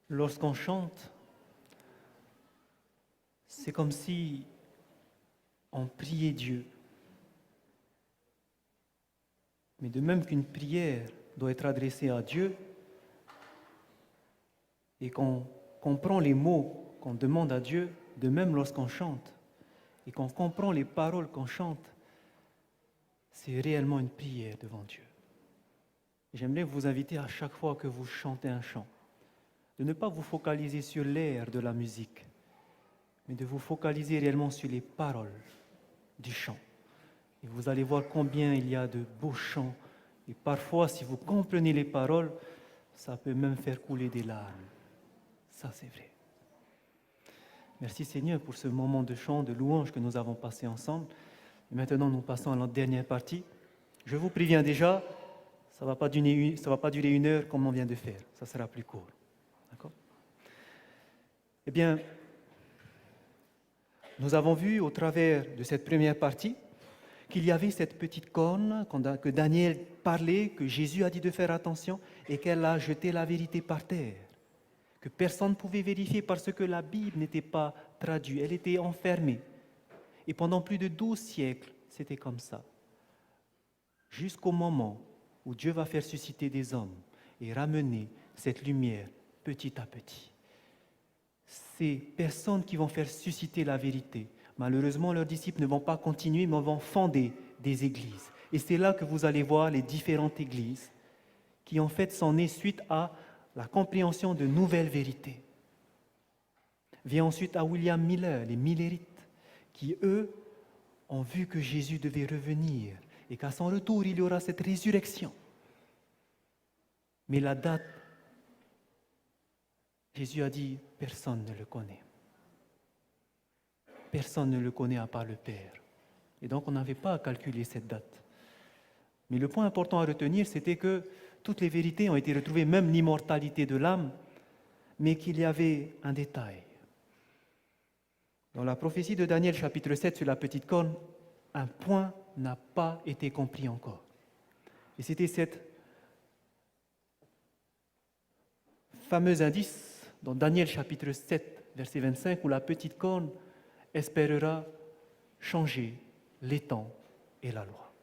Lorsqu'on chante, c'est comme si on priait Dieu. Mais de même qu'une prière doit être adressée à Dieu et qu'on comprend les mots qu'on demande à Dieu, de même lorsqu'on chante et qu'on comprend les paroles qu'on chante, c'est réellement une prière devant Dieu. J'aimerais vous inviter à chaque fois que vous chantez un chant, de ne pas vous focaliser sur l'air de la musique, mais de vous focaliser réellement sur les paroles du chant. Et vous allez voir combien il y a de beaux chants. Et parfois, si vous comprenez les paroles, ça peut même faire couler des larmes. Ça, c'est vrai. Merci Seigneur pour ce moment de chant, de louange que nous avons passé ensemble. Et maintenant, nous passons à notre dernière partie. Je vous préviens déjà, ça ne va pas durer 1 heure comme on vient de faire. Ça sera plus court. D'accord ? Eh bien, nous avons vu au travers de cette première partie qu'il y avait cette petite corne que Daniel parlait, que Jésus a dit de faire attention et qu'elle a jeté la vérité par terre, que personne ne pouvait vérifier parce que la Bible n'était pas traduite, elle était enfermée. Et pendant plus de 12 siècles, c'était comme ça. Jusqu'au moment où Dieu va faire susciter des hommes et ramener cette lumière petit à petit. Ces personnes qui vont faire susciter la vérité, malheureusement, leurs disciples ne vont pas continuer, mais vont fonder des églises. Et c'est là que vous allez voir les différentes églises qui, en fait, sont nées suite à la compréhension de nouvelles vérités. Vient ensuite à William Miller, les Millerites, qui, eux, ont vu que Jésus devait revenir et qu'à son retour, il y aura cette résurrection. Mais la date, Jésus a dit, personne ne le connaît. Personne ne le connaît à part le Père. Et donc, on n'avait pas à calculer cette date. Mais le point important à retenir, c'était que toutes les vérités ont été retrouvées, même l'immortalité de l'âme, mais qu'il y avait un détail. Dans la prophétie de Daniel, chapitre 7, sur la petite corne, un point n'a pas été compris encore. Et c'était cet fameux indice dans Daniel, chapitre 7, verset 25, où la petite corne espérera changer les temps et la loi.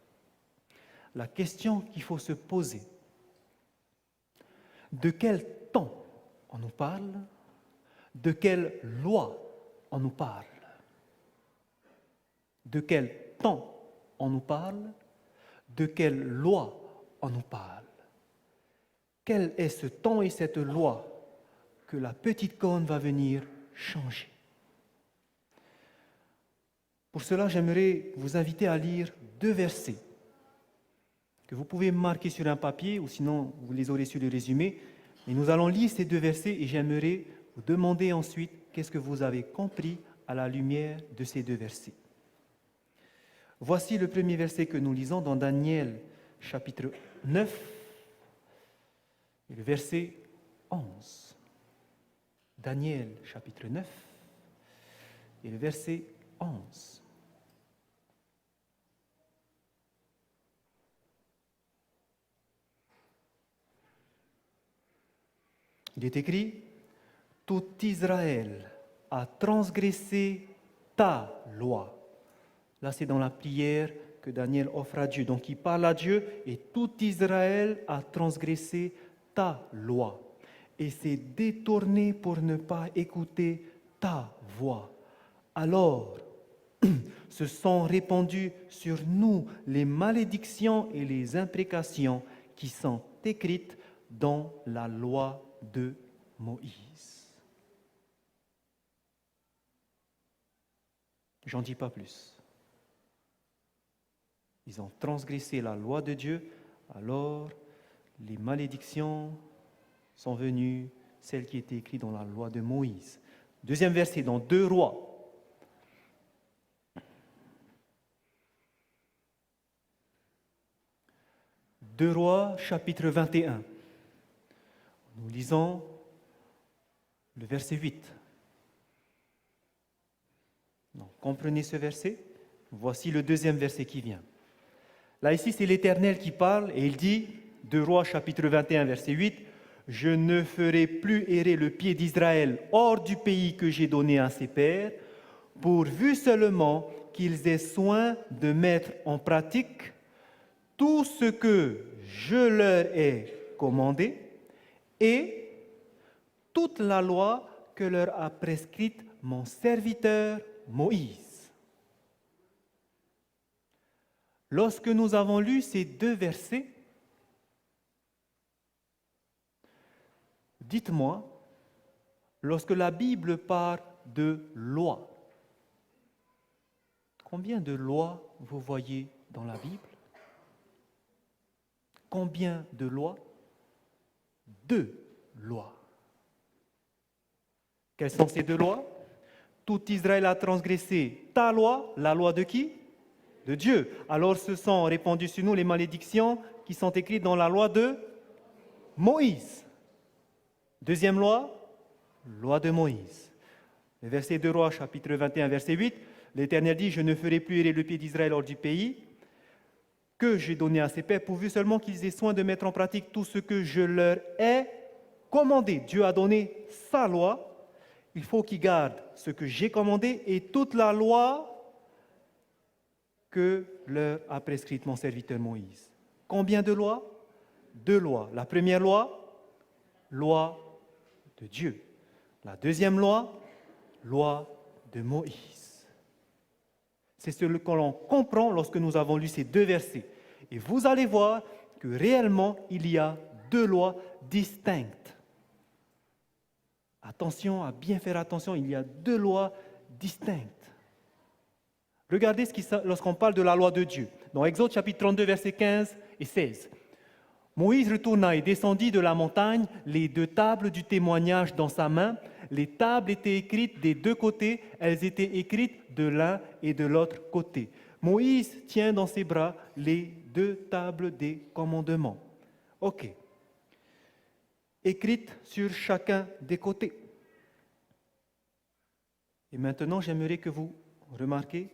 La question qu'il faut se poser, de quel temps on nous parle? De quelle loi on nous parle? De quel temps on nous parle? De quelle loi on nous parle? Quel est ce temps et cette loi que la petite corne va venir changer? Pour cela, j'aimerais vous inviter à lire 2 versets que vous pouvez marquer sur un papier ou sinon vous les aurez sur le résumé. Et nous allons lire ces 2 versets et j'aimerais vous demander ensuite qu'est-ce que vous avez compris à la lumière de ces 2 versets. Voici le premier verset que nous lisons dans Daniel chapitre 9 et le verset 11. Daniel chapitre 9 et le verset 11. Il est écrit, « Tout Israël a transgressé ta loi. » Là, c'est dans la prière que Daniel offre à Dieu. Donc, il parle à Dieu et tout Israël a transgressé ta loi et s'est détourné pour ne pas écouter ta voix. Alors, se sont répandues sur nous les malédictions et les imprécations qui sont écrites dans la loi de Moïse. J'en dis pas plus. Ils ont transgressé la loi de Dieu, alors les malédictions sont venues, celles qui étaient écrites dans la loi de Moïse. Deuxième verset, dans 2 Rois. Deux Rois, chapitre 21. Nous lisons le verset 8. Donc, comprenez ce verset. Voici le deuxième verset qui vient. Là, ici, c'est l'Éternel qui parle et il dit, 2 Rois, chapitre 21, verset 8, « Je ne ferai plus errer le pied d'Israël hors du pays que j'ai donné à ses pères, pourvu seulement qu'ils aient soin de mettre en pratique tout ce que je leur ai commandé et toute la loi que leur a prescrite mon serviteur Moïse. Lorsque nous avons lu ces deux versets, dites-moi, lorsque la Bible parle de loi, combien de lois vous voyez dans la Bible? Combien de lois? 2 lois. Quelles sont ces 2 lois? Tout Israël a transgressé ta loi, la loi de qui? De Dieu. Alors se sont répandues sur nous les malédictions qui sont écrites dans la loi de Moïse. Deuxième loi, loi de Moïse. Le verset 2 Rois, chapitre 21, verset 8, l'Éternel dit, « Je ne ferai plus errer le pied d'Israël hors du pays que j'ai donné à ses pères, pourvu seulement qu'ils aient soin de mettre en pratique tout ce que je leur ai commandé. » Dieu a donné sa loi. Il faut qu'ils gardent ce que j'ai commandé et toute la loi que leur a prescrite mon serviteur Moïse. Combien de lois? 2 lois. La première loi, loi de Dieu. La deuxième loi, loi de Moïse. C'est ce que l'on comprend lorsque nous avons lu ces 2 versets. Et vous allez voir que réellement, il y a 2 lois distinctes. Attention, à bien faire attention, il y a 2 lois distinctes. Regardez lorsqu'on parle de la loi de Dieu. Dans Exode chapitre 32, versets 15 et 16. Moïse retourna et descendit de la montagne, les 2 tables du témoignage dans sa main. Les tables étaient écrites des 2 côtés, elles étaient écrites de l'un et de l'autre côté. Moïse tient dans ses bras les 2 tables des commandements. OK. Écrites sur chacun des côtés. Et maintenant, j'aimerais que vous remarquiez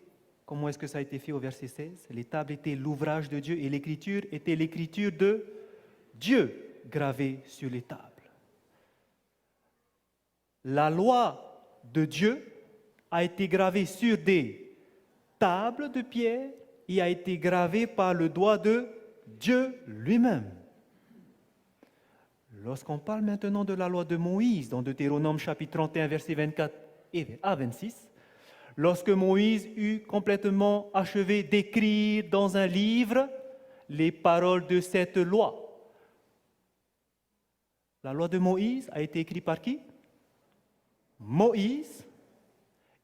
comment est-ce que ça a été fait au verset 16. Les tables étaient l'ouvrage de Dieu et l'écriture était l'écriture de Dieu gravée sur les tables. La loi de Dieu a été gravée sur des tables de pierre et a été gravée par le doigt de Dieu lui-même. Lorsqu'on parle maintenant de la loi de Moïse, dans Deutéronome chapitre 31, versets 24 à 26, lorsque Moïse eut complètement achevé d'écrire dans un livre les paroles de cette loi, la loi de Moïse a été écrite par qui? Moïse,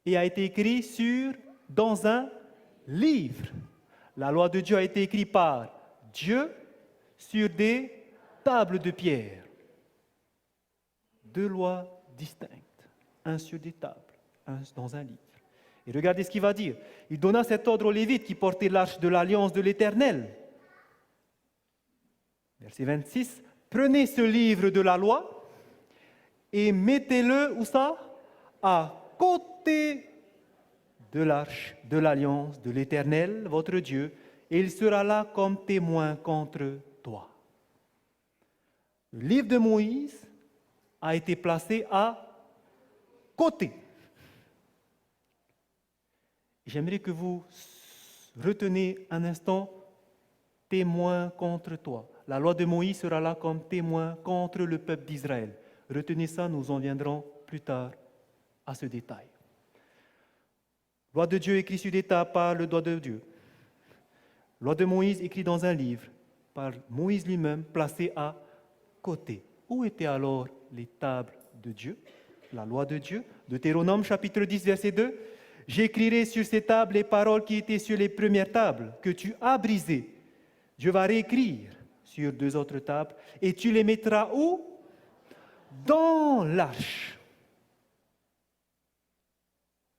et a été écrite dans un livre. La loi de Dieu a été écrite par Dieu sur des tables de pierre. 2 lois distinctes, un sur des tables, un dans un livre. Et regardez ce qu'il va dire. Il donna cet ordre aux Lévites qui portaient l'arche de l'alliance de l'Éternel. Verset 26. Prenez ce livre de la loi et mettez-le, où ça? À côté de l'arche de l'alliance de l'Éternel, votre Dieu, et il sera là comme témoin contre toi. Le livre de Moïse a été placé à côté. J'aimerais que vous reteniez un instant témoin contre toi. La loi de Moïse sera là comme témoin contre le peuple d'Israël. Retenez ça, nous en viendrons plus tard à ce détail. Loi de Dieu écrite sur des tables par le doigt de Dieu. Loi de Moïse écrite dans un livre par Moïse lui-même placé à côté. Où étaient alors les tables de Dieu, la loi de Dieu? Deutéronome chapitre 10, verset 2. J'écrirai sur ces tables les paroles qui étaient sur les premières tables que tu as brisées. Dieu va réécrire sur 2 autres tables et tu les mettras où? Dans l'arche.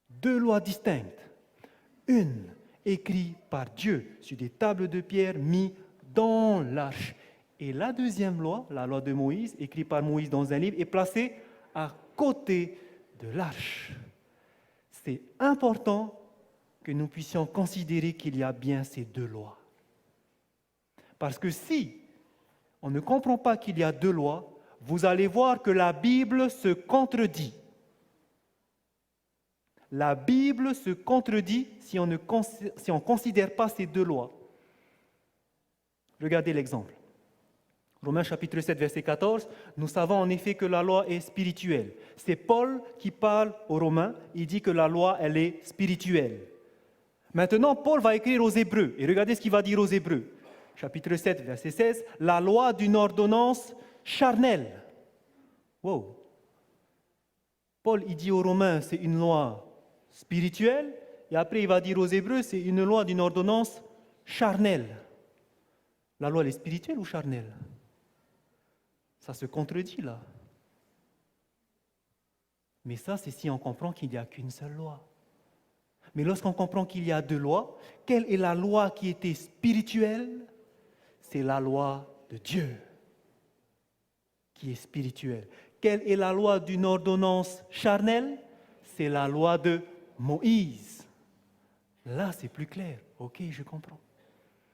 2 lois distinctes. Une écrite par Dieu sur des tables de pierre mises dans l'arche. Et la deuxième loi, la loi de Moïse, écrite par Moïse dans un livre, est placée à côté de l'arche. C'est important que nous puissions considérer qu'il y a bien ces 2 lois. Parce que si on ne comprend pas qu'il y a 2 lois, vous allez voir que la Bible se contredit. La Bible se contredit si on ne considère pas ces deux lois. Regardez l'exemple. Romains chapitre 7, verset 14, nous savons en effet que la loi est spirituelle. C'est Paul qui parle aux Romains, il dit que la loi, elle est spirituelle. Maintenant, Paul va écrire aux Hébreux, et regardez ce qu'il va dire aux Hébreux. Chapitre 7, verset 16, la loi d'une ordonnance charnelle. Wow! Paul, il dit aux Romains, c'est une loi spirituelle, et après il va dire aux Hébreux, c'est une loi d'une ordonnance charnelle. La loi, elle est spirituelle ou charnelle? Ça se contredit là. Mais ça, c'est si on comprend qu'il n'y a qu'une seule loi. Mais lorsqu'on comprend qu'il y a deux lois, quelle est la loi qui était spirituelle? C'est la loi de Dieu qui est spirituelle. Quelle est la loi d'une ordonnance charnelle? C'est la loi de Moïse. Là, c'est plus clair. Ok, je comprends.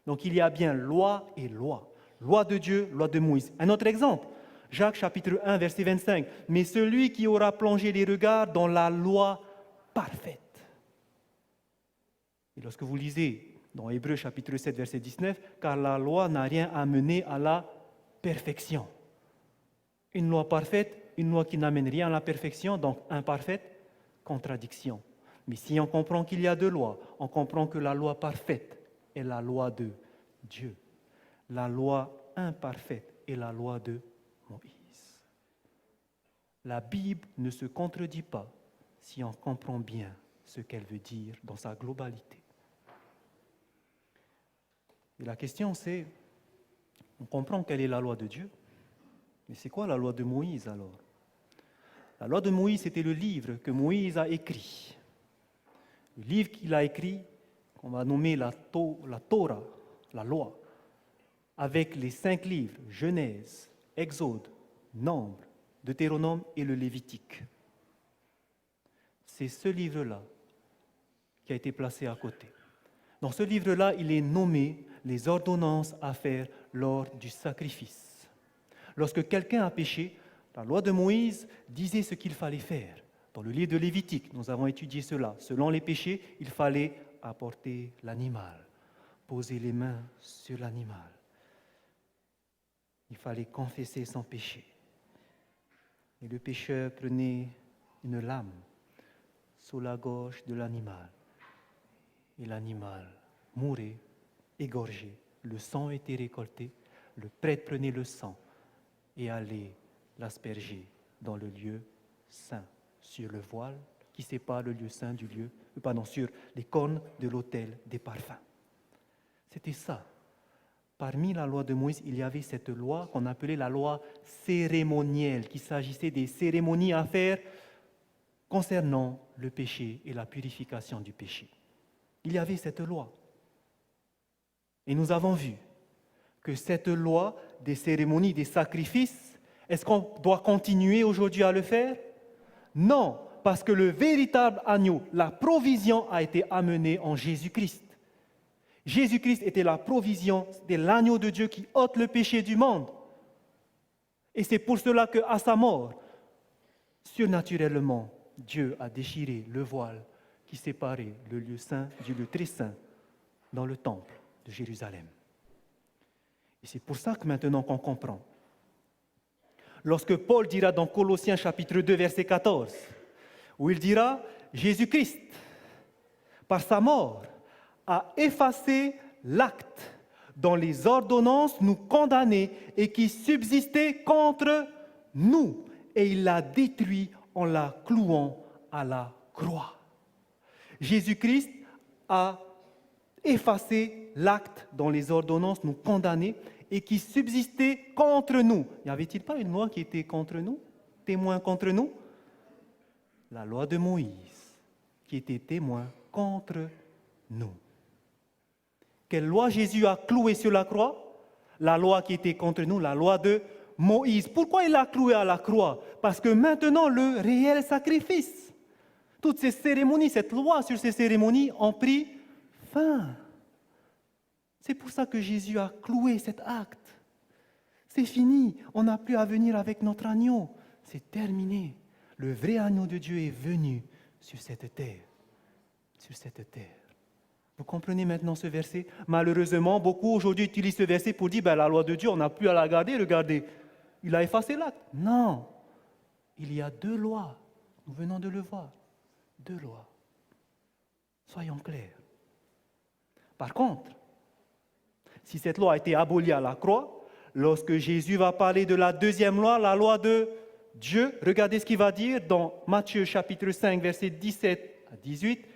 Donc, il y a bien loi et loi. Loi de Dieu, loi de Moïse. Un autre exemple, Jacques chapitre 1, verset 25. Mais celui qui aura plongé les regards dans la loi parfaite. Et lorsque vous lisez dans Hébreux chapitre 7, verset 19, car la loi n'a rien amené à la perfection. Une loi parfaite, une loi qui n'amène rien à la perfection, donc imparfaite, contradiction. Mais si on comprend qu'il y a deux lois, on comprend que la loi parfaite est la loi de Dieu. La loi imparfaite est la loi de Moïse. La Bible ne se contredit pas si on comprend bien ce qu'elle veut dire dans sa globalité. Et la question c'est, on comprend quelle est la loi de Dieu, mais c'est quoi la loi de Moïse alors? La loi de Moïse, c'était le livre que Moïse a écrit. Le livre qu'il a écrit, qu'on va nommer la Torah, la loi, avec les 5 livres, Genèse, Exode, Nombre, Deutéronome et le Lévitique. C'est ce livre-là qui a été placé à côté. Dans ce livre-là, il est nommé les ordonnances à faire lors du sacrifice. Lorsque quelqu'un a péché, la loi de Moïse disait ce qu'il fallait faire. Dans le livre de Lévitique, nous avons étudié cela. Selon les péchés, il fallait apporter l'animal, poser les mains sur l'animal. Il fallait confesser son péché. Et le pécheur prenait une lame sous la gorge de l'animal. Et l'animal mourait, égorgé. Le sang était récolté. Le prêtre prenait le sang et allait l'asperger dans le lieu saint, sur le voile qui sépare le lieu saint du lieu, sur les cornes de l'autel des parfums. C'était ça. Parmi la loi de Moïse, il y avait cette loi qu'on appelait la loi cérémonielle, qu'il s'agissait des cérémonies à faire concernant le péché et la purification du péché. Il y avait cette loi. Et nous avons vu que cette loi des cérémonies, des sacrifices, est-ce qu'on doit continuer aujourd'hui à le faire? Non, parce que le véritable agneau, la provision a été amenée en Jésus-Christ. Jésus-Christ était la provision, c'était l'agneau de Dieu qui ôte le péché du monde. Et c'est pour cela qu'à sa mort, surnaturellement, Dieu a déchiré le voile qui séparait le lieu saint du lieu très saint dans le temple de Jérusalem. Et c'est pour ça que maintenant qu'on comprend. Lorsque Paul dira dans Colossiens chapitre 2, verset 14, où il dira « Jésus-Christ, par sa mort, a effacé l'acte dont les ordonnances nous condamnaient et qui subsistait contre nous, et il l'a détruit en la clouant à la croix. » Jésus-Christ a effacé l'acte dont les ordonnances nous condamnaient et qui subsistait contre nous. N'y avait-il pas une loi qui était contre nous, témoin contre nous? La loi de Moïse, qui était témoin contre nous. Quelle loi Jésus a clouée sur la croix? La loi qui était contre nous, la loi de Moïse. Pourquoi il l'a clouée à la croix? Parce que maintenant, le réel sacrifice, toutes ces cérémonies, cette loi sur ces cérémonies ont pris fin. C'est pour ça que Jésus a cloué cet acte. C'est fini. On n'a plus à venir avec notre agneau. C'est terminé. Le vrai agneau de Dieu est venu sur cette terre. Sur cette terre. Vous comprenez maintenant ce verset? Malheureusement, beaucoup aujourd'hui utilisent ce verset pour dire la loi de Dieu, on n'a plus à la garder, regardez. Il a effacé l'acte. Non. Il y a 2 lois. Nous venons de le voir. 2 lois. Soyons clairs. Par contre, si cette loi a été abolie à la croix, lorsque Jésus va parler de la 2e loi, la loi de Dieu, regardez ce qu'il va dire dans Matthieu chapitre 5, versets 17 à 18.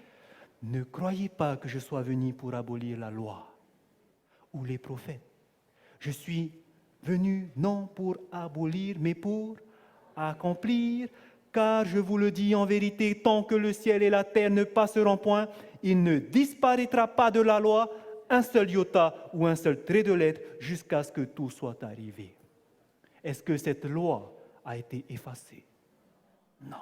Ne croyez pas que je sois venu pour abolir la loi ou les prophètes. Je suis venu non pour abolir, mais pour accomplir, car je vous le dis en vérité, tant que le ciel et la terre ne passeront point, il ne disparaîtra pas de la loi un seul iota ou un seul trait de lettre jusqu'à ce que tout soit arrivé. Est-ce que cette loi a été effacée? Non.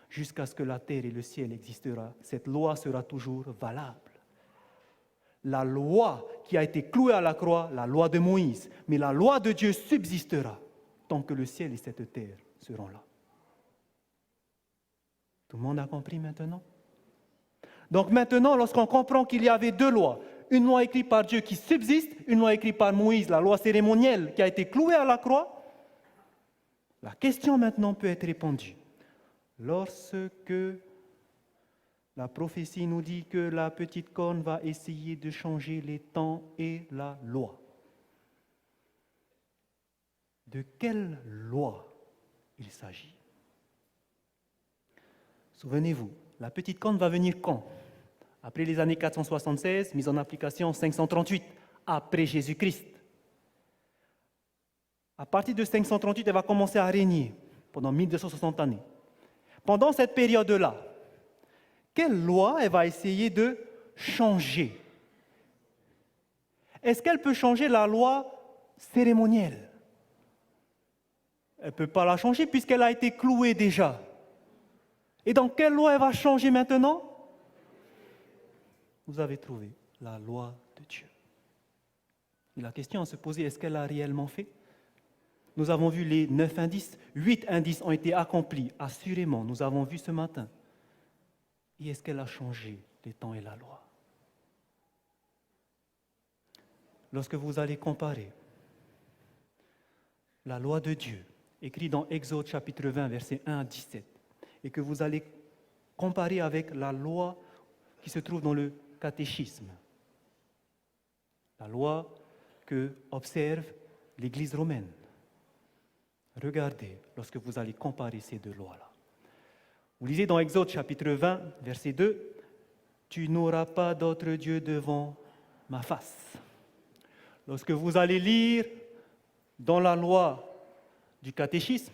Jusqu'à ce que la terre et le ciel existera, cette loi sera toujours valable. La loi qui a été clouée à la croix, la loi de Moïse, mais la loi de Dieu subsistera tant que le ciel et cette terre seront là. Tout le monde a compris maintenant? Donc maintenant, lorsqu'on comprend qu'il y avait 2 lois, une loi écrite par Dieu qui subsiste, une loi écrite par Moïse, la loi cérémonielle qui a été clouée à la croix, la question maintenant peut être répondue. Lorsque la prophétie nous dit que la petite corne va essayer de changer les temps et la loi, de quelle loi il s'agit? Souvenez-vous, la petite corne va venir quand? Après les années 476, mise en application 538, après Jésus-Christ. À partir de 538, elle va commencer à régner pendant 1260 années. Pendant cette période-là, quelle loi elle va essayer de changer? Est-ce qu'elle peut changer la loi cérémonielle? Elle ne peut pas la changer puisqu'elle a été clouée déjà. Et dans quelle loi elle va changer maintenant? Vous avez trouvé la loi de Dieu. Et la question à se poser, est-ce qu'elle a réellement fait? Nous avons vu les 9 indices, 8 indices ont été accomplis, assurément, nous avons vu ce matin. Et est-ce qu'elle a changé les temps et la loi? Lorsque vous allez comparer la loi de Dieu, écrite dans Exode chapitre 20, versets 1 à 17, et que vous allez comparer avec la loi qui se trouve dans le catéchisme, la loi que observe l'Église romaine, regardez lorsque vous allez comparer ces 2 lois-là. Vous lisez dans Exode chapitre 20, verset 2, « Tu n'auras pas d'autre Dieu devant ma face. » Lorsque vous allez lire dans la loi du catéchisme,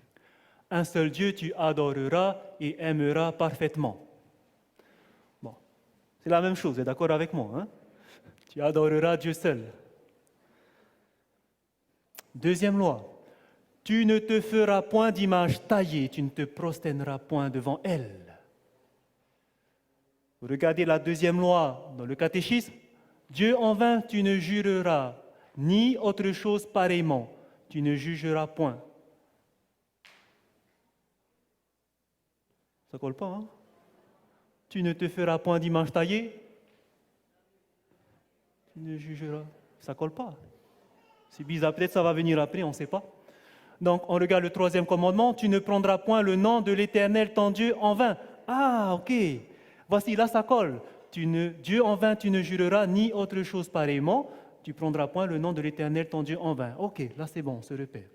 « Un seul Dieu tu adoreras et aimeras parfaitement. » Bon, c'est la même chose, vous êtes d'accord avec moi, hein? Tu adoreras Dieu seul. Deuxième loi, tu ne te feras point d'image taillée, tu ne te prosterneras point devant elle. Vous regardez la 2e loi dans le catéchisme, Dieu en vain, tu ne jureras, ni autre chose pareillement, tu ne jugeras point. Ça colle pas, hein? Tu ne te feras point d'image taillée, tu ne jugeras. Ça colle pas. C'est bizarre, peut-être ça va venir après, on ne sait pas. Donc, on regarde le 3e commandement, tu ne prendras point le nom de l'Éternel ton Dieu en vain. Ah, ok. Voici, là, ça colle. Dieu en vain, tu ne jureras, ni autre chose pareillement. Tu ne prendras point le nom de l'Éternel ton Dieu en vain. Ok, là, c'est bon, on se repère.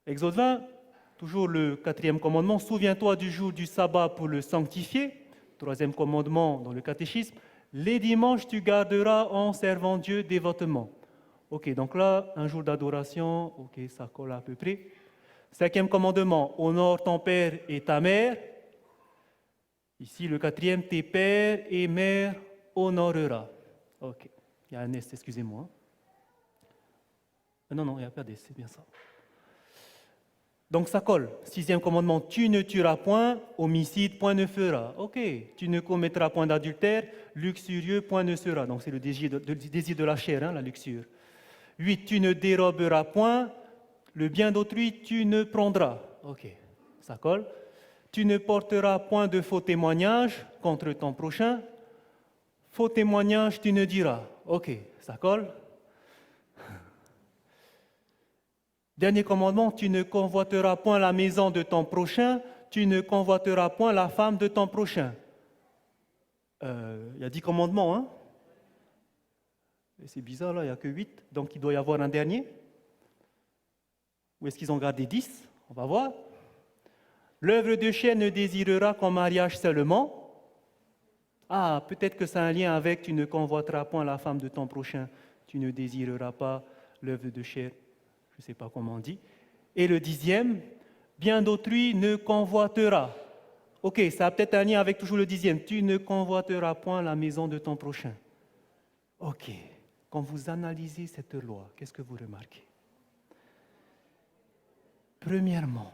Exode 20, toujours le 4e commandement, souviens-toi du jour du sabbat pour le sanctifier. 3e commandement dans le catéchisme, les dimanches tu garderas en servant Dieu dévotement. Ok, donc là, un jour d'adoration, ok, ça colle à peu près. 5e commandement, honore ton père et ta mère. Ici, le 4e, tes pères et mères honorera. Ok, il y a un S, excusez-moi. Non, il n'y a pas d'S, c'est bien ça. Donc ça colle. 6e commandement, tu ne tueras point, homicide, point ne fera. Ok, tu ne commettras point d'adultère, luxurieux, point ne sera. Donc c'est le désir de la chair, hein, la luxure. 8, tu ne déroberas point. Le bien d'autrui, tu ne prendras. Ok, ça colle. Tu ne porteras point de faux témoignages contre ton prochain. Faux témoignage, tu ne diras. Ok, ça colle. Dernier commandement, tu ne convoiteras point la maison de ton prochain, tu ne convoiteras point la femme de ton prochain. Il y a 10 commandements, hein? Et c'est bizarre, là, il n'y a que 8, donc il doit y avoir un dernier. Ou est-ce qu'ils ont gardé 10? On va voir. L'œuvre de chair ne désirera qu'en mariage seulement. Ah, peut-être que ça a un lien avec tu ne convoiteras point la femme de ton prochain, tu ne désireras pas l'œuvre de chair, je ne sais pas comment on dit. Et le 10e, bien d'autrui ne convoitera. Ok, ça a peut-être un lien avec toujours le 10e, tu ne convoiteras point la maison de ton prochain. Ok, quand vous analysez cette loi, qu'est-ce que vous remarquez? Premièrement,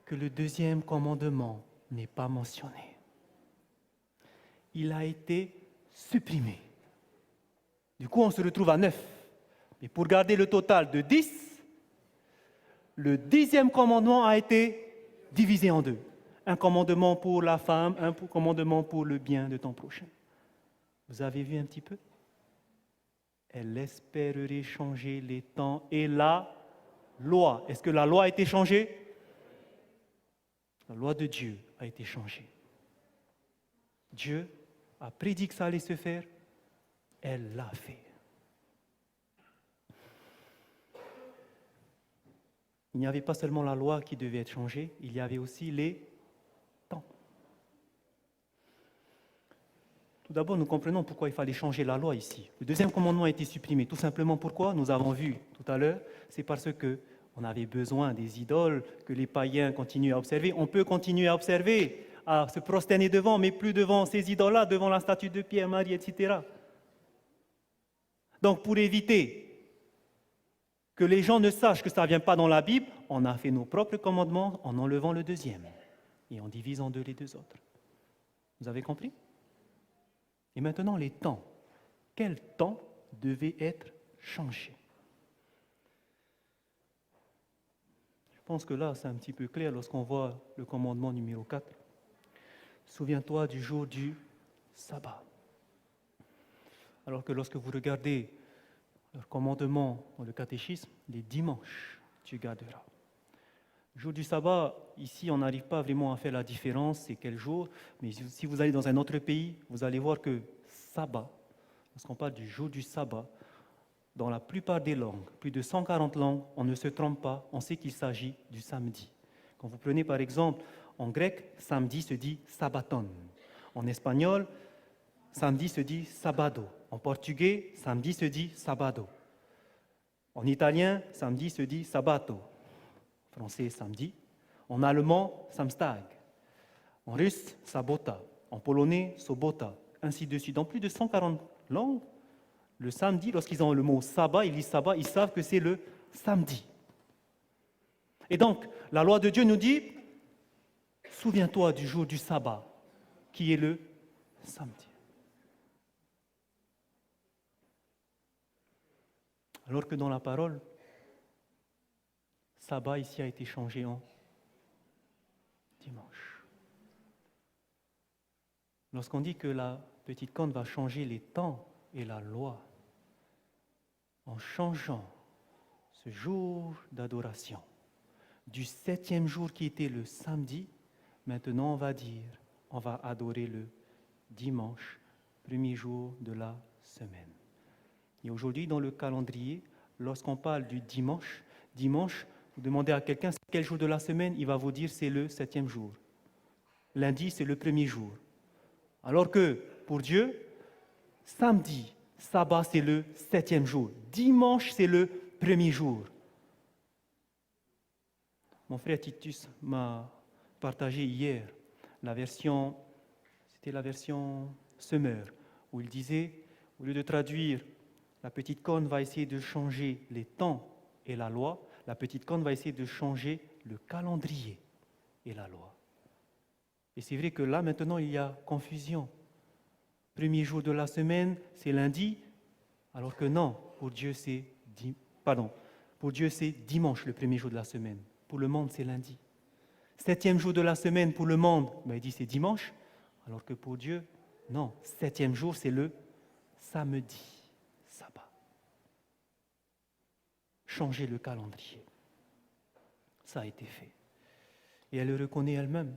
que le 2e commandement n'est pas mentionné. Il a été supprimé. Du coup, on se retrouve à 9. Mais pour garder le total de 10, le 10e commandement a été divisé en 2. Un commandement pour la femme, un commandement pour le bien de ton prochain. Vous avez vu un petit peu? Elle espérerait changer les temps et la loi. Est-ce que la loi a été changée? La loi de Dieu a été changée. Dieu a prédit que ça allait se faire, elle l'a fait. Il n'y avait pas seulement la loi qui devait être changée, il y avait aussi les temps. Tout d'abord, nous comprenons pourquoi il fallait changer la loi ici. Le 2e commandement a été supprimé. Tout simplement pourquoi? Nous avons vu tout à l'heure, c'est parce qu'on avait besoin des idoles que les païens continuent à observer. On peut continuer à observer, à se prosterner devant, mais plus devant ces idoles-là, devant la statue de Pierre, Marie, etc. Donc, pour éviter que les gens ne sachent que ça ne vient pas dans la Bible, on a fait nos propres commandements en enlevant le 2e et en divisant en 2 les 2 autres. Vous avez compris? Et maintenant, les temps. Quel temps devait être changé? Je pense que là, c'est un petit peu clair lorsqu'on voit le commandement numéro 4. Souviens-toi du jour du sabbat. Alors que lorsque vous regardez le commandement dans le catéchisme, les dimanches, tu garderas. Le jour du sabbat, ici, on n'arrive pas vraiment à faire la différence, c'est quel jour, mais si vous allez dans un autre pays, vous allez voir que sabbat, lorsqu'on parle du jour du sabbat, dans la plupart des langues, plus de 140 langues, on ne se trompe pas, on sait qu'il s'agit du samedi. Quand vous prenez par exemple, en grec, samedi se dit sabbaton. En espagnol, samedi se dit sabado. En portugais, samedi se dit sabado. En italien, samedi se dit sabato. En français, samedi. En allemand, samstag. En russe, sabota. En polonais, sobota. Ainsi de suite. Dans plus de 140 langues, le samedi, lorsqu'ils ont le mot sabbat, ils lisent sabbat, ils savent que c'est le samedi. Et donc, la loi de Dieu nous dit, souviens-toi du jour du sabbat, qui est le samedi. Alors que dans la parole, sabbat ici a été changé en dimanche. Lorsqu'on dit que la petite corne va changer les temps et la loi, en changeant ce jour d'adoration, du 7e jour qui était le samedi, maintenant on va dire, on va adorer le dimanche, premier jour de la semaine. Et aujourd'hui, dans le calendrier, lorsqu'on parle du dimanche, vous demandez à quelqu'un c'est quel jour de la semaine, il va vous dire c'est le 7e jour. Lundi, c'est le premier jour. Alors que pour Dieu, samedi, sabbat, c'est le 7e jour. Dimanche, c'est le premier jour. Mon frère Titus m'a partagé hier c'était la version Semeur, où il disait, au lieu de traduire la petite corne va essayer de changer les temps et la loi, la petite corne va essayer de changer le calendrier et la loi. Et c'est vrai que là, maintenant, il y a confusion. Premier jour de la semaine, c'est lundi, alors que non, pour Dieu, c'est Pour Dieu, c'est dimanche, le premier jour de la semaine. Pour le monde, c'est lundi. 7e jour de la semaine, pour le monde, il dit c'est dimanche, alors que pour Dieu, non. 7e jour, c'est le samedi, sabbat. Changer le calendrier. Ça a été fait. Et elle le reconnaît elle-même.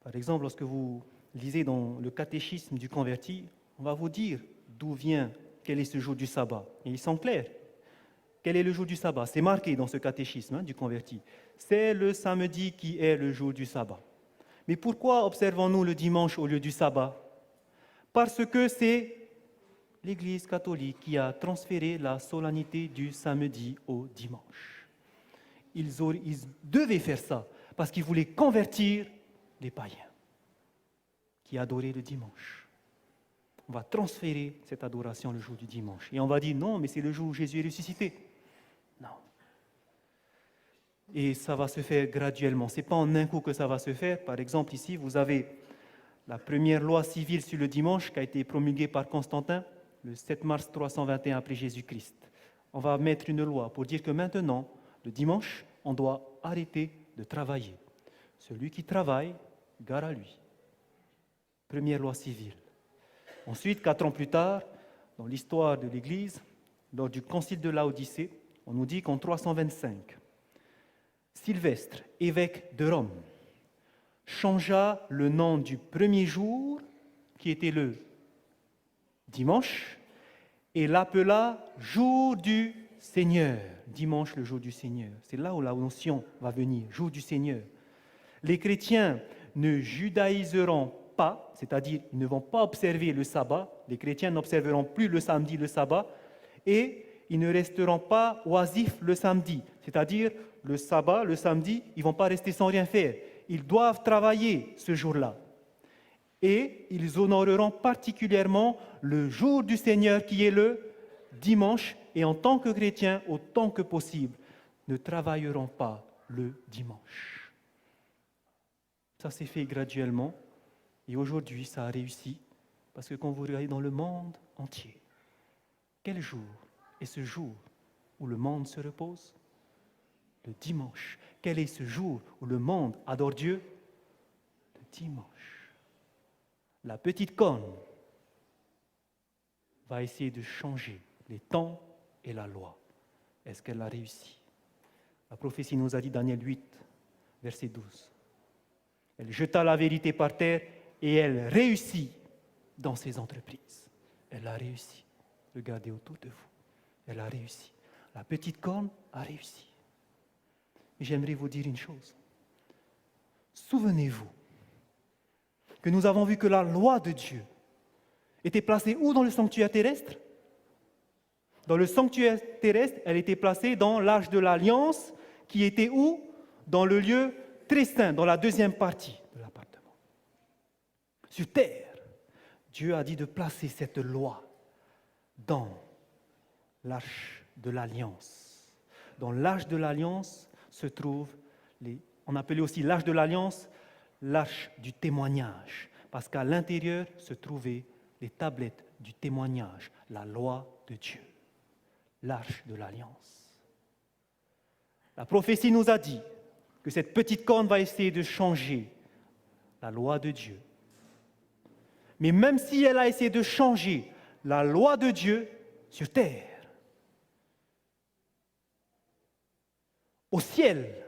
Par exemple, lorsque vous lisez dans le catéchisme du converti, on va vous dire d'où vient, quel est ce jour du sabbat. Et ils sont clairs. Quel est le jour du sabbat? C'est marqué dans ce catéchisme du converti. C'est le samedi qui est le jour du sabbat. Mais pourquoi observons-nous le dimanche au lieu du sabbat? Parce que c'est l'Église catholique qui a transféré la solennité du samedi au dimanche. Ils devaient faire ça parce qu'ils voulaient convertir les païens qui adoraient le dimanche. On va transférer cette adoration le jour du dimanche. Et on va dire non, mais c'est le jour où Jésus est ressuscité. Non. Et ça va se faire graduellement. Ce n'est pas en un coup que ça va se faire. Par exemple, ici, vous avez la première loi civile sur le dimanche qui a été promulguée par Constantin le 7 mars 321 après Jésus-Christ. On va mettre une loi pour dire que maintenant, le dimanche, on doit arrêter de travailler. Celui qui travaille, gare à lui. Première loi civile. Ensuite, 4 ans plus tard, dans l'histoire de l'Église, lors du concile de Laodicée, on nous dit qu'en 325, Sylvestre, évêque de Rome, changea le nom du premier jour, qui était le dimanche, et l'appela jour du Seigneur. Dimanche, le jour du Seigneur. C'est là où la notion va venir, jour du Seigneur. Les chrétiens ne judaïseront pas, c'est-à-dire ils ne vont pas observer le sabbat, les chrétiens n'observeront plus le samedi, le sabbat, et ils ne resteront pas oisifs le samedi, c'est-à-dire le sabbat, le samedi, ils ne vont pas rester sans rien faire. Ils doivent travailler ce jour-là. Et ils honoreront particulièrement le jour du Seigneur qui est le dimanche, et en tant que chrétiens, autant que possible, ne travailleront pas le dimanche. Ça s'est fait graduellement, et aujourd'hui, ça a réussi, parce que quand vous regardez dans le monde entier, quel jour est ce jour où le monde se repose? Le dimanche. Quel est ce jour où le monde adore Dieu? Le dimanche. La petite corne va essayer de changer les temps et la loi. Est-ce qu'elle a réussi? La prophétie nous a dit, Daniel 8, verset 12. Elle jeta la vérité par terre et elle réussit dans ses entreprises. Elle a réussi. Regardez autour de vous. Elle a réussi. La petite corne a réussi. Et j'aimerais vous dire une chose. Souvenez-vous que nous avons vu que la loi de Dieu était placée où dans le sanctuaire terrestre? Dans le sanctuaire terrestre, elle était placée dans l'arche de l'Alliance, qui était où? Dans le lieu très saint, dans la deuxième partie de l'appartement. Sur terre, Dieu a dit de placer cette loi dans l'arche de l'Alliance. Dans l'arche de l'Alliance se trouve, on appelait aussi l'arche de l'Alliance, l'arche du témoignage, parce qu'à l'intérieur se trouvaient les tablettes du témoignage, la loi de Dieu, l'arche de l'Alliance. La prophétie nous a dit que cette petite corne va essayer de changer la loi de Dieu. Mais même si elle a essayé de changer la loi de Dieu sur terre, au ciel,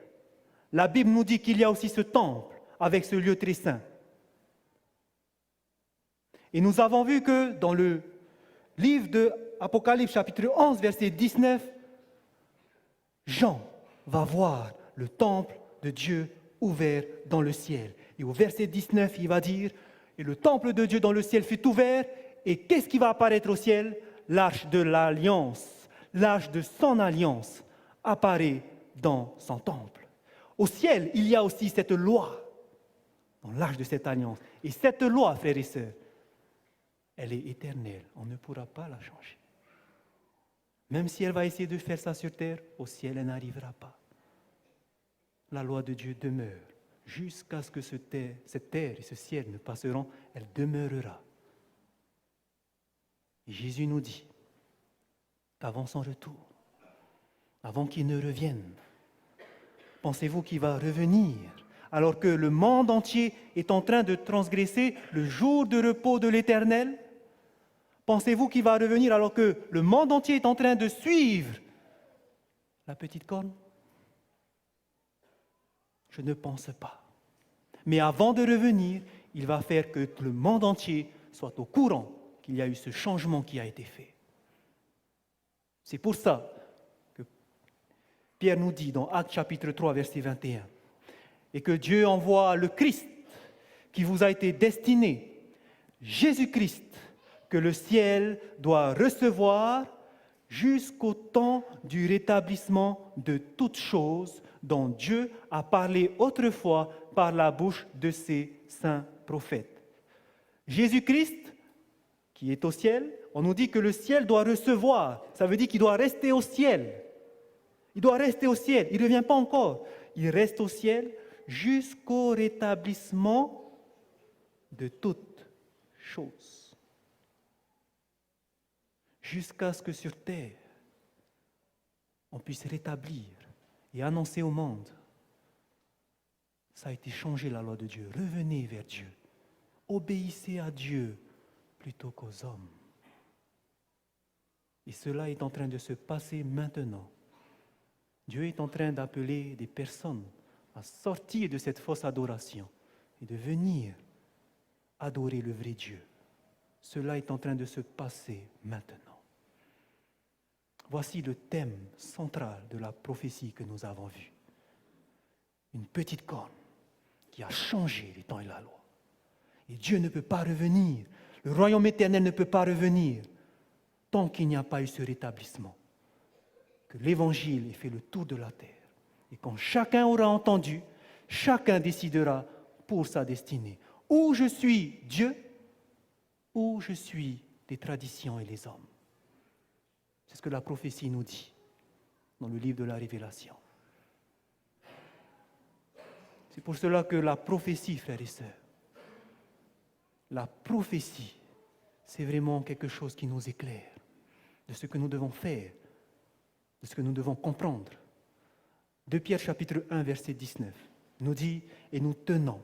la Bible nous dit qu'il y a aussi ce temple avec ce lieu très saint. Et nous avons vu que dans le livre de Apocalypse, chapitre 11, verset 19, Jean va voir le temple de Dieu ouvert dans le ciel. Et au verset 19, il va dire, et le temple de Dieu dans le ciel fut ouvert, et qu'est-ce qui va apparaître au ciel? L'arche de l'alliance, l'arche de son alliance apparaît dans son temple. Au ciel, il y a aussi cette loi, dans l'arche de cette alliance. Et cette loi, frères et sœurs, elle est éternelle, on ne pourra pas la changer. Même si elle va essayer de faire ça sur terre, au ciel, elle n'arrivera pas. La loi de Dieu demeure. Jusqu'à ce que cette terre et ce ciel ne passeront, elle demeurera. Et Jésus nous dit, avant son retour, avant qu'il ne revienne? Pensez-vous qu'il va revenir alors que le monde entier est en train de transgresser le jour de repos de l'Éternel? Pensez-vous qu'il va revenir alors que le monde entier est en train de suivre la petite corne? Je ne pense pas. Mais avant de revenir, il va faire que le monde entier soit au courant qu'il y a eu ce changement qui a été fait. C'est pour ça que Pierre nous dit dans Actes chapitre 3, verset 21, et que Dieu envoie le Christ qui vous a été destiné, Jésus-Christ, que le ciel doit recevoir jusqu'au temps du rétablissement de toutes choses dont Dieu a parlé autrefois par la bouche de ses saints prophètes. Jésus-Christ, qui est au ciel, on nous dit que le ciel doit recevoir. Ça veut dire qu'il doit rester au ciel. Il doit rester au ciel. Il ne revient pas encore. Il reste au ciel jusqu'au rétablissement de toutes choses. Jusqu'à ce que sur terre, on puisse rétablir et annoncer au monde. Ça a été changé, la loi de Dieu. Revenez vers Dieu. Obéissez à Dieu plutôt qu'aux hommes. Et cela est en train de se passer maintenant. Dieu est en train d'appeler des personnes à sortir de cette fausse adoration et de venir adorer le vrai Dieu. Cela est en train de se passer maintenant. Voici le thème central de la prophétie que nous avons vue. Une petite corne qui a changé les temps et la loi. Et Dieu ne peut pas revenir. Le royaume éternel ne peut pas revenir tant qu'il n'y a pas eu ce rétablissement. Que l'évangile ait fait le tour de la terre. Et quand chacun aura entendu, chacun décidera pour sa destinée. Ou je suis Dieu, ou je suis les traditions et les hommes. C'est ce que la prophétie nous dit dans le livre de la Révélation. C'est pour cela que la prophétie, frères et sœurs, la prophétie, c'est vraiment quelque chose qui nous éclaire de ce que nous devons faire, de ce que nous devons comprendre. 2 Pierre chapitre 1, verset 19, nous dit « Et nous tenons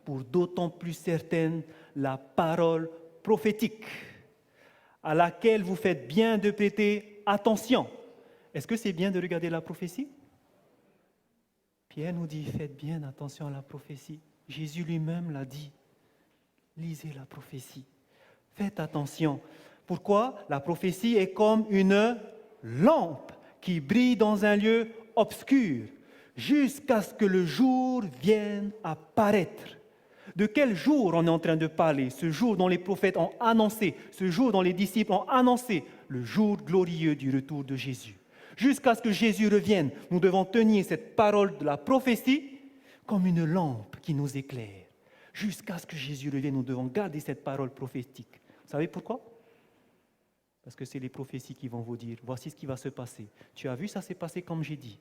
pour d'autant plus certaine la parole prophétique, à laquelle vous faites bien de prêter attention. » Est-ce que c'est bien de regarder la prophétie? Pierre nous dit, faites bien attention à la prophétie. Jésus lui-même l'a dit. Lisez la prophétie. Faites attention. Pourquoi? La prophétie est comme une lampe qui brille dans un lieu obscur jusqu'à ce que le jour vienne apparaître. De quel jour on est en train de parler? Ce jour dont les prophètes ont annoncé, ce jour dont les disciples ont annoncé, le jour glorieux du retour de Jésus. Jusqu'à ce que Jésus revienne, nous devons tenir cette parole de la prophétie comme une lampe qui nous éclaire. Jusqu'à ce que Jésus revienne, nous devons garder cette parole prophétique. Vous savez pourquoi? Parce que c'est les prophéties qui vont vous dire, voici ce qui va se passer. Tu as vu, ça s'est passé comme j'ai dit.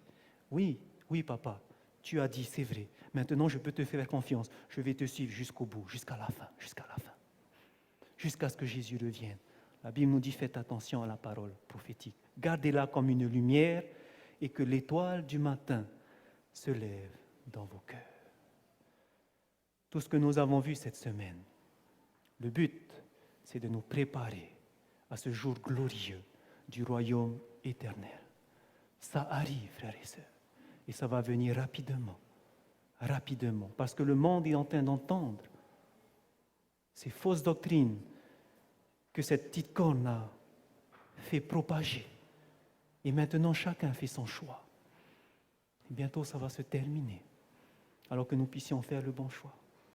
Oui, oui papa, tu as dit, c'est vrai. Maintenant, je peux te faire confiance. Je vais te suivre jusqu'au bout, jusqu'à la fin, jusqu'à ce que Jésus revienne. La Bible nous dit, faites attention à la parole prophétique. Gardez-la comme une lumière et que l'étoile du matin se lève dans vos cœurs. Tout ce que nous avons vu cette semaine, le but, c'est de nous préparer à ce jour glorieux du royaume éternel. Ça arrive, frères et sœurs, et ça va venir rapidement, parce que le monde est en train d'entendre ces fausses doctrines que cette petite corne a fait propager. Et maintenant, chacun fait son choix. Et bientôt, ça va se terminer, alors que nous puissions faire le bon choix.